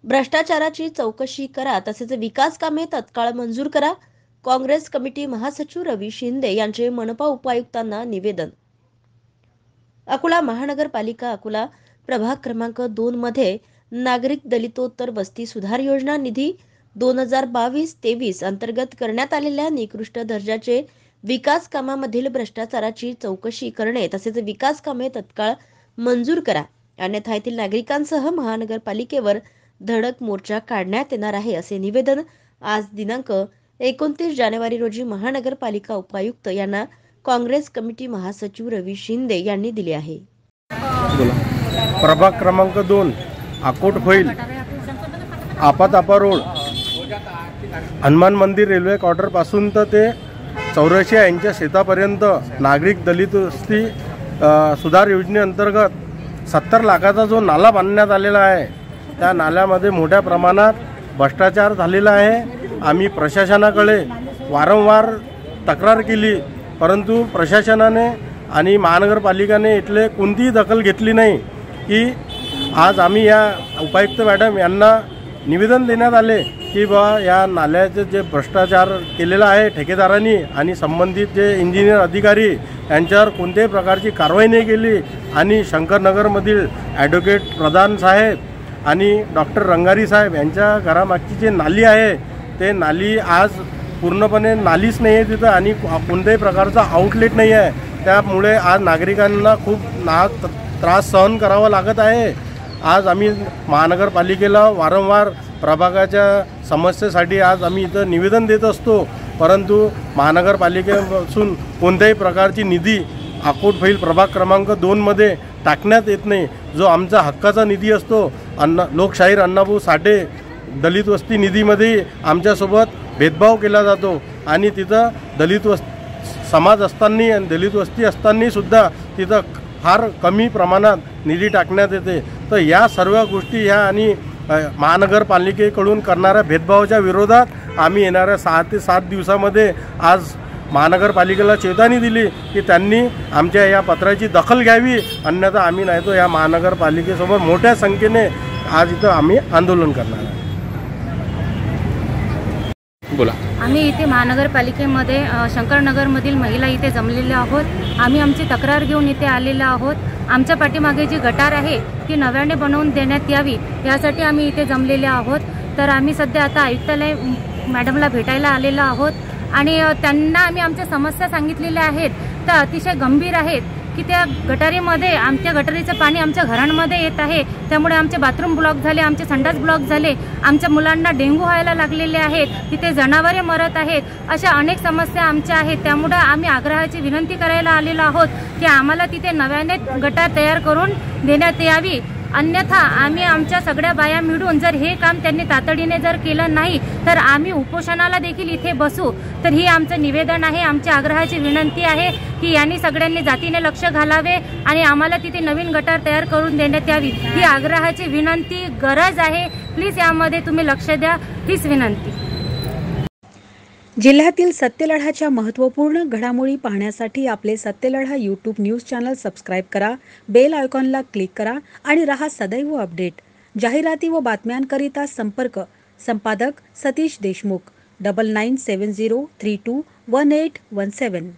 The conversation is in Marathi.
भ्रष्टाचाराची चौकशी करा तसेच विकास कामे तत्काळ मंजूर करा. काँग्रेस कमिटी महासचिव रवी शिंदे यांचे मनपा उपायुक्तांना निवेदन. अकोला महानगरपालिका अकोला प्रभाग क्रमांक 2 मध्ये नागरिक दलितोत्तर वस्ती सुधार योजना निधी 2022-23 अंतर्गत करण्यात आलेल्या निकृष्ट दर्जाचे विकास कामामधील भ्रष्टाचाराची चौकशी करणे तसेच विकास कामे तत्काळ मंजूर करा, अन्यथा येथील नागरिकांसह महानगरपालिकेवर धडक मोर्चा काढण्यात येणार आहे, असे निवेदन आज दिनांक 29 जानेवारी रोजी महानगरपालिका उपायुक्त यांना काँग्रेस कमिटी महासचिव रवी शिंदे यांनी दिले आहे. प्रभाग क्रमांक 2 अकोट फैल आपातापा रोड हनुमान मंदिर रेल्वे क्वार्टर पासून तर ते 84 यांच्या शेतापर्यंत नागरिक दलित वस्ती सुधार योजनेअंतर्गत 70 लाखाचा जो नाला बांधण्यात आलेला आहे, त्या नाल्यामध्ये मोठ्या प्रमाणात भ्रष्टाचार झालेला आहे. आम्ही प्रशासनाकडे वारंवार तक्रार केली, परंतु प्रशासनाने आणि महानगरपालिकेने इथले कोणतीही दखल घेतली नाही. की आज आम्ही या उपायुक्त मॅडम यांना निवेदन देण्यात आले की बा या नाल्याचे जे भ्रष्टाचार केलेला आहे ठेकेदारांनी आणि संबंधित जे इंजिनियर अधिकारी यांच्यावर कोणत्याही प्रकारची कारवाई नाही केली. आणि शंकरनगरमधील ॲडव्होकेट प्रधान साहेब आणि डॉक्टर रंगारी साहेब यांच्या घरामागची जे नाली आहे ते नाली आज पूर्णपणे नालीच नाही आहे तिथं आणि कोणत्याही प्रकारचा आउटलेट नाही आहे. त्यामुळे आज नागरिकांना खूप त्रास सहन करावा लागत आहे. आज आम्ही महानगरपालिकेला वारंवार प्रभागाच्या समस्येसाठी आज आम्ही इथं निवेदन देत असतो, परंतु महानगरपालिकेपासून कोणत्याही प्रकारची निधी अकोट फैल प्रभाग क्रमांक 2 मध्ये टाकण्यात येत नाही. जो आमचा हक्काचा निधी असतो लोकशाहीर अण्णाभाऊ साठे दलित वस्ती निधीमध्ये आमच्यासोबत भेदभाव केला जातो आणि तिथं दलित समाज असताना आणि दलित वस्ती असताना सुद्धा तिथं फार कमी प्रमाणात निधी टाकण्यात येते. तर या सर्व गोष्टी ह्या आणि महानगरपालिकेकडून करणाऱ्या भेदभावाच्या विरोधात आम्ही येणाऱ्या 6 ते 7 दिवसामध्ये आज महानगरपालिकेला चेतावणी दिली की त्यांनी आमच्या या पत्राची दखल घ्यावी, अन्यथा आम्ही नाही तो या महानगरपालिकेसमोर मोठ्या संख्येने आज इथं आम्ही आंदोलन करणार आहे. बोला. आम्ही इथे महानगरपालिकेमध्ये शंकरनगरमधील महिला इथे जमलेल्या आहोत. आम्ही आमची तक्रार घेऊन इथे आलेलो आहोत. आमच्या पाठीमागे जी गटार आहे ती नव्याने बनवून देण्यात यावी यासाठी आम्ही इथे जमलेले आहोत. तर आम्ही सध्या आता आयुक्तालय मॅडमला भेटायला आलेलो आहोत आणि त्यांना आम्ही आमच्या समस्या सांगितलेल्या आहेत. त्या अतिशय गंभीर आहेत की त्या गटारीमध्ये आमच्या गटारीचं पाणी आमच्या घरांमध्ये येत आहे. त्यामुळे आमचे बाथरूम ब्लॉक झाले, आमचे संडास ब्लॉक झाले, आमच्या मुलांना डेंग्यू व्हायला लागलेले आहेत, तिथे जनावरे मरत आहेत. अशा अनेक समस्या आमच्या आहेत. त्यामुळे आम्ही आग्रहाची विनंती करायला आलेलो आहोत की आम्हाला तिथे नव्याने गटार तयार करून देण्यात यावी, अन्यथा आम्ही आमच्या सगळ्या बाया मिळून जर हे काम त्यांनी तातडीने जर केलं नाही तर आम्ही उपोषणाला देखील इथे बसू. तर ही आमचं निवेदन आहे, आमची आग्रहाची विनंती आहे की यांनी सगळ्यांनी जातीने लक्ष घालावे आणि आम्हाला तिथे नवीन गटार तयार करून देण्यात यावी. ही आग्रहाची विनंती गरज आहे. प्लीज यामध्ये तुम्ही लक्ष द्या, हीच विनंती. जिल्ह्यातील सत्यलढाच्या महत्त्वपूर्ण घडामोडी पाहण्यासाठी आपले Satyaladha YouTube news channel subscribe करा, बेल आयकॉनला क्लिक करा आणि रहा सदैव अपडेट. जाहिराती व बातम्यांकरिता संपर्क संपादक सतीश देशमुख 9970321817.